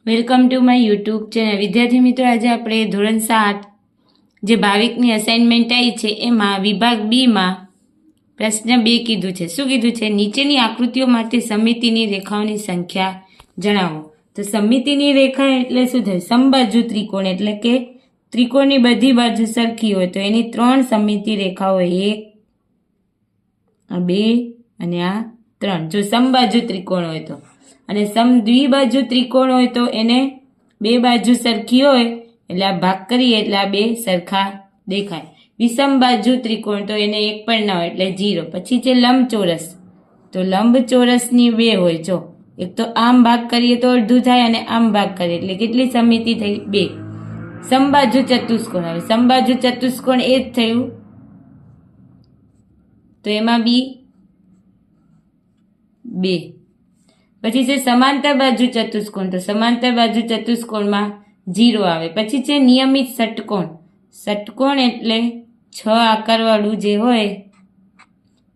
Welcome to my YouTube channel. વિદ્યાર્થી મિત્રો, આજે આપણે ધોરણ 7 જે ભાવિકની અસાઇનમેન્ટ આવી છે એમાં વિભાગ બીમાં પ્રશ્ન 2 કીધું છે. શું કીધું છે? નીચેની આકૃતિઓ માટે સમિતિની રેખાઓની સંખ્યા જણાવો. તો સમિતિની રેખા એટલે શું થાય? સમબાજુ ત્રિકોણ એટલે કે ત્રિકોણની બધી બાજુ સરખી હોય તો એની 3 સમિતિ રેખાઓ, 1 આ 2 અને આ 3. જો સમબાજુ ત્રિકોણ હોય તો, અને દ્વિબાજુ ત્રિકોણ હોય તો એને 2 બાજુ સરખી હોય એટલે આ ભાગ કરીએ એટલે આ 2 સરખા દેખાય. વિષમ બાજુ ત્રિકોણ તો એને 1 પણ ના હોય એટલે 0. પછી છે લંબચોરસ, તો લંબચોરસની 2 હોય. જો એક તો આમ ભાગ કરીએ તો અડધું થાય અને આમ ભાગ કરીએ એટલે કેટલી સમિતિ થઈ? 2. સમબાજુ ચતુષ્કોણ, હવે સમબાજુ ચતુષ્કોણ એ જ થયું તો એમાં બી 2. પછી છે સમાંતર બાજુ ચતુષ્કોણ, તો સમાંતર બાજુ ચતુષ્કોણમાં 0 આવે. પછી છે નિયમિત ષટકોણ. ષટકોણ એટલે 6 આકારવાળું જે હોય,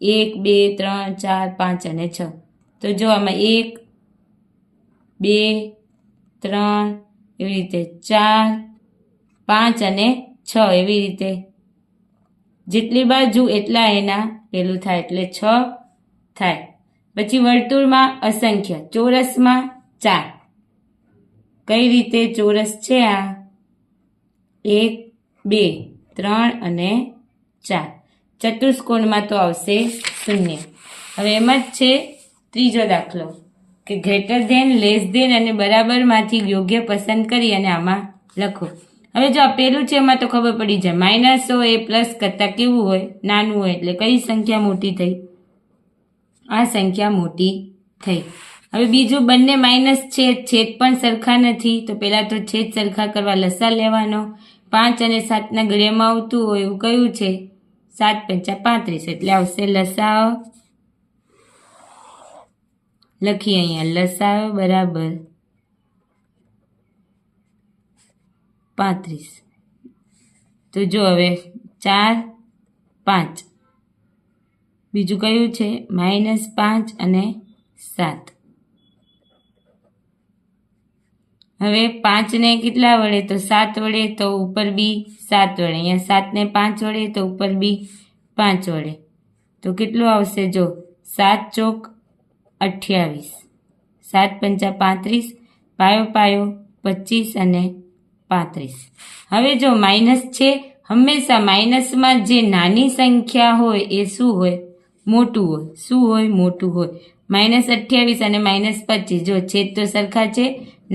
1 2 3 4 5 અને 6. તો જો આમાં 1 2 3 એવી રીતે 4 5 અને 6 એવી રીતે જેટલી બાજુ એટલા એના પેલું થાય એટલે 6 થાય. પછી વર્તુળમાં અસંખ્ય, ચોરસમાં 4. કઈ રીતે ચોરસ છે આ? 1 2 3 અને 4. ચતુષ્કોણમાં તો આવશે 0. હવે એમાં જ છે ત્રીજો દાખલો કે ગ્રેટર ધેન, લેસ ધેન અને બરાબરમાંથી યોગ્ય પસંદ કરી અને આમાં લખો. હવે જો આ પેલું છે એમાં તો ખબર પડી જાય, માઇનસ હોય એ પ્લસ કરતાં કેવું હોય? નાનું હોય. એટલે કઈ સંખ્યા મોટી થઈ? આ સંખ્યા મોટી થઈ. હવે બીજું, બંને માઇનસ છે, છેદ પણ સરખા નથી, તો પહેલાં તો છેદ સરખા કરવા લસા લેવાનો. 5 અને 7ના ગળિયામાં આવતું હોય એવું કયું છે? 7 પંચા 35 એટલે આવશે લસાઅ. લખીએ અહીંયા લસાઅ બરાબર 35. તો જો હવે 4 5, બીજું કયું છે? -5 અને 7. હવે 5 ને કેટલા વડે? તો 7 વડે, તો ઉપર બી 7 વડે. અહીંયા 7 ને 5 વડે તો ઉપર બી 5 વડે. તો કેટલું આવશે? જો 7 ચોક 28, 7 પંચા 35, પાયો પાયો 25 અને 35. હવે જો માઇનસ છે, હંમેશા માઇનસમાં જે નાની સંખ્યા હોય એ શું હોય? મોટું હોય. શું હોય? મોટું હોય. -28 અને -25, જો છેદ તો સરખા છે,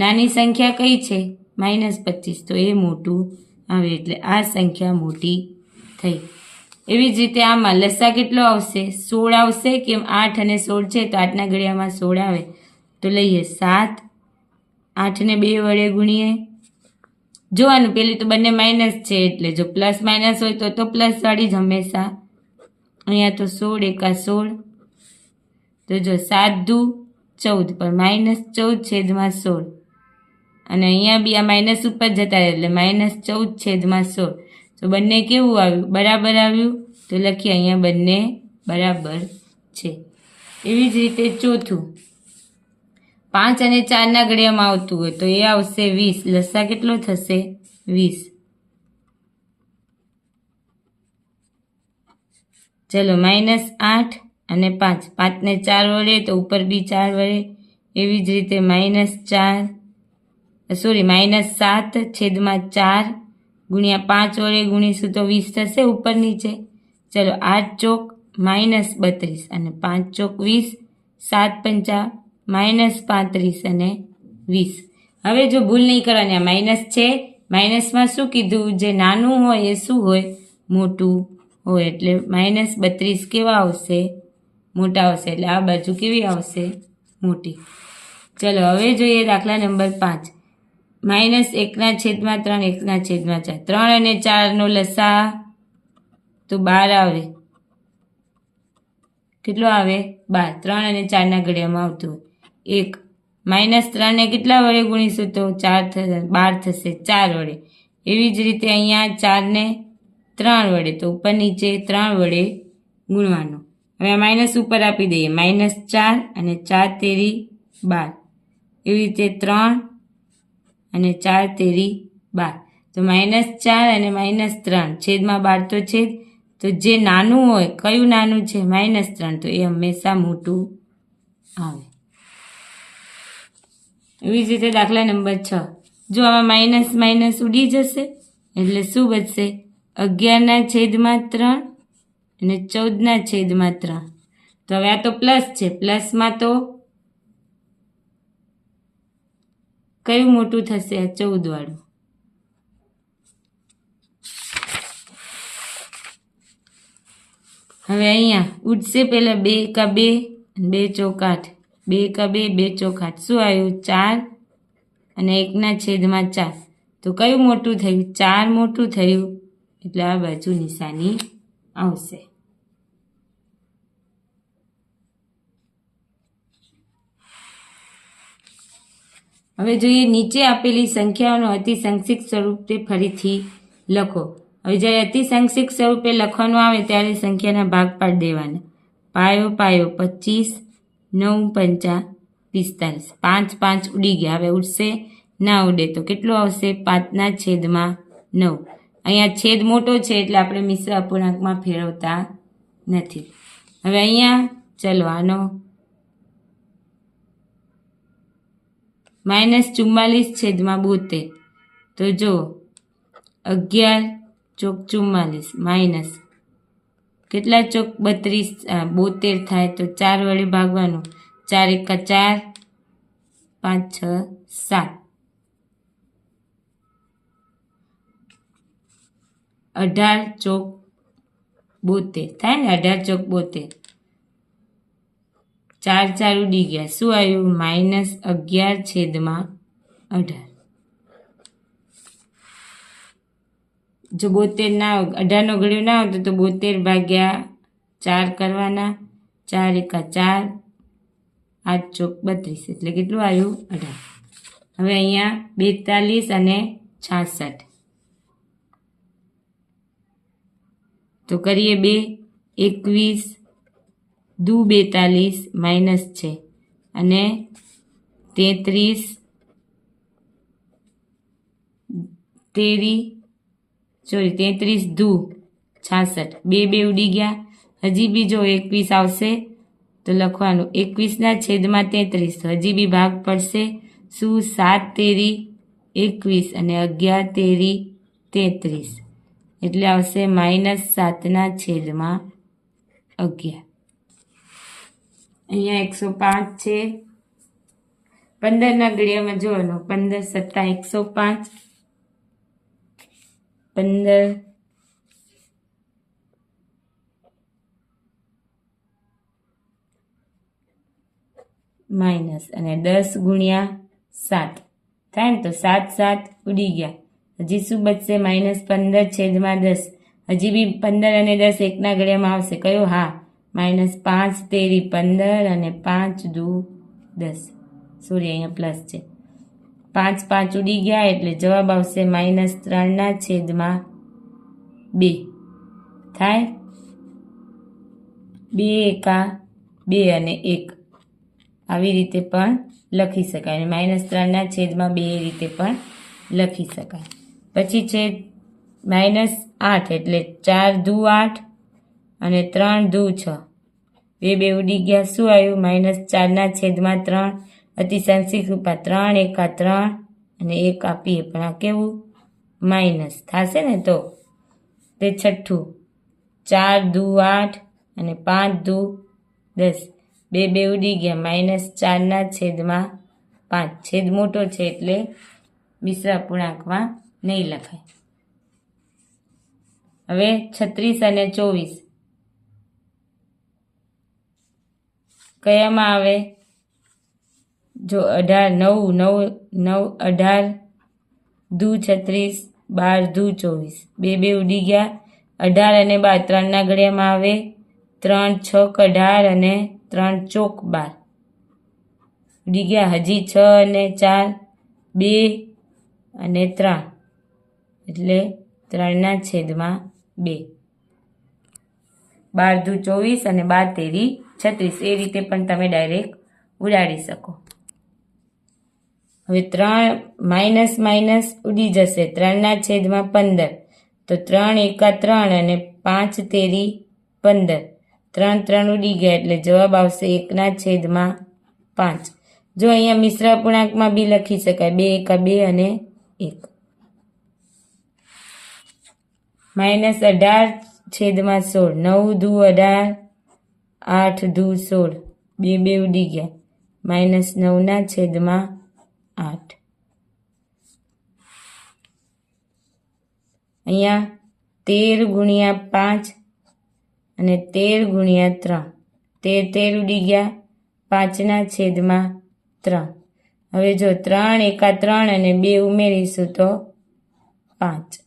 નાની સંખ્યા કઈ છે? -25, તો એ મોટું આવે એટલે આ સંખ્યા મોટી થઈ. એવી જ રીતે આમાં લસા કેટલો આવશે? 16 આવશે. કેમ? 8 અને 16 છે તો 8ના ઘડિયામાં 16 આવે. તો લઈએ 7, 8 ને 2 વડે ગુણીએ. જોવાનું, પેલી તો બંને માઇનસ છે એટલે જો પ્લસ માઇનસ હોય તો પ્લસ વાળી જ હંમેશા. અહીંયા તો 16 એકા 16, તો જો 7 દુ 14 પણ -14 છેદમાં 16, અને અહીંયા બી આ માઇનસ ઉપર જતા રહે એટલે -14 છેદમાં 16. તો બંને કેવું આવ્યું? બરાબર આવ્યું. તો લખીએ અહીંયા બંને બરાબર છે. એવી જ રીતે ચોથું, 5 અને 4ના ઘડિયામાં આવતું હોય તો એ આવશે 20. લસા કેટલો થશે? 20. ચલો -8 અને 5, 5 ને 4 વડે તો ઉપર બી 4 વડે. એવી જ રીતે -7 છેદમાં 4 ગુણ્યા 5 વડે ગુણીશું તો 20 થશે ઉપર નીચે. ચલો 8 ચોક -32 અને 5 ચોક 20, 7 પંચા -35 અને 20. હવે જો ભૂલ નહીં કરવાની, આ માઇનસ છે, માઇનસમાં શું કીધું? જે નાનું હોય એ શું હોય? મોટું હોય. એટલે -32 કેવા આવશે? મોટા આવશે. એટલે આ બાજુ કેવી આવશે? મોટી. ચલો હવે જોઈએ દાખલા નંબર 5. -1/3, 1/4. 3 અને 4નો લસા તો 12 આવે. કેટલો આવે? 12. 3 અને 4ના ઘડિયામાં આવતું હોય. 1 -3 ને કેટલા વડે ગુણીશું તો 12 થશે 4 વડે. એવી જ રીતે અહીંયા 4 ને 3 વડે, તો ઉપર નીચે 3 વડે ગુણવાનું. હવે આ માઇનસ ઉપર આપી દઈએ, -4 અને 4 તેરી 12. એવી રીતે 3 અને 4 તેરી 12. તો -4 અને -3 છેદમાં 12 તો છેદ. તો જે નાનું હોય કયું નાનું છે? -3. તો એ હંમેશા મોટું આવે. એવી જ રીતે દાખલા નંબર 6. જો આમાં માઇનસ માઇનસ ઉડી જશે એટલે શું બચશે? 11/3 અને 14/3. તો હવે આ તો પ્લસ છે. પ્લસમાં તો કયું મોટું થશે? આ 14 વાળું. હવે અહીંયા ઉડશે પહેલા 2 × 2 2 ચોક 8. 2 × 2 2 ચોક 8. શું આવ્યું? 4 અને 1/4. તો કયું મોટું થયું? 4 મોટું થયું એટલે આ બાજુ નિશાની આવશે. હવે જોઈએ નીચે આપેલી સંખ્યાઓનો અતિ સંક્ષિપ્ત સ્વરૂપે ફરીથી લખો. હવે જ્યારે અતિ સંક્ષિપ્ત સ્વરૂપે લખવાનું આવે ત્યારે સંખ્યાના ભાગ પાડી દેવાના. પાયો 25, 9 × 5 = 45. 5 5 ઉડી ગયા. હવે ઉડશે? ના ઉડે. તો કેટલું આવશે? 5/9. અહીંયા છેદ મોટો છે એટલે આપણે મિશ્ર અપૂર્ણાંકમાં ફેરવતા નથી. હવે અહીંયા ચલો આનો -44/72. તો જો 11 ચોક 44 માઇનસ કેટલા ચોક 72 થાય. તો 4 વડે ભાગવાનું. 4 × 4 5 6 7. 18 ચોક 72 થાય ને? 18 ચોક 72. 4 4 ઉડી ગયા. શું આવ્યું? -11/18. જો 72 ના 18 નો ઘડિયો ના આવતો તો 72/4 કરવાના. 4 × 4 8 ચોક 32. એટલે કેટલું આવ્યું? 18. હવે અહીંયા 42 અને 66. તો કરીએ 2 21 દુ 42 માઇનસ છે અને 33 દુ 66. 2 ઉડી ગયા. હજી બી જો 21 આવશે તો લખવાનું 21/33. તો હજી બી ભાગ પડશે. શું? 7 તેરી 21 અને 11 તેરી 33. એટલે આવશે -7/11. અહીંયા 105 છે. 15 ના ઘડિયામાં જોવાનું. 15 × 7 = 105. 15 માઇનસ અને 10 × 7 થાય ને? તો 7 7 ઉડી ગયા. હજી શું બચશે? -15/10. હજી બી 15 અને 10 એકના ઘડિયામાં આવશે. કયો? હા, -5 તેરી 15 અને 5 દુ 10. સોરી, અહીંયા પ્લસ છે. 5 5 ઉડી ગયા એટલે જવાબ આવશે -3/2 થાય. 2 એકા 2 અને 1 આવી રીતે પણ લખી શકાય. -3/2 એ રીતે પણ લખી શકાય. પછી છે -8 એટલે 4 દુ 8 અને 3 દુ 6. 2 ઉડી ગયા. શું આવ્યું? -4/3. અતિ સંક્ષિપ્ત રૂપમાં 3 એકા 3 અને 1 આપીએ પણ આ કેવું? માઇનસ થશે ને? તો તે છઠ્ઠું 4 દુ 8 અને 5 દુ 10. 2 ઉડી ગયા. -4/5. છેદ મોટો છે એટલે મિશ્ર અપૂર્ણાંકમાં નહીં લખાય. હવે 36 અને 24 કયામાં આવે? જો 18 18 દુ 36 12 દુ 24. 2 ઉડી ગયા. 18 અને 12 3 ના ઘડિયામાં આવે. 3 છોક 18 અને 3 ચોક 12 ઉડી ગયા. હજી 6 અને 4 2 અને 3 એટલે 3/2. 12 દુ 24 અને 12 તેરી 36. એ રીતે પણ તમે ડાયરેક્ટ ઉડાડી શકો. હવે 3 માઇનસ માઇનસ ઉડી જશે 3/15 તો 3 એકા 3 અને 5 તેરી 15 3 3 ઉડી ગયા એટલે જવાબ આવશે 1/5. જો અહીંયા મિશ્ર અપૂર્ણાંકમાં બી લખી શકાય 2 એકા 2 અને 1. -18/16 9 દુ 18 8 દુ 16 2 ઉડી ગયા -9/8. અહીંયા 13 ગુણ્યા 5 અને 13 ગુણ્યા 3 13 ઉડી ગયા 5/3. હવે જો 3 એકા 3 અને 2 ઉમેરીશું તો 5.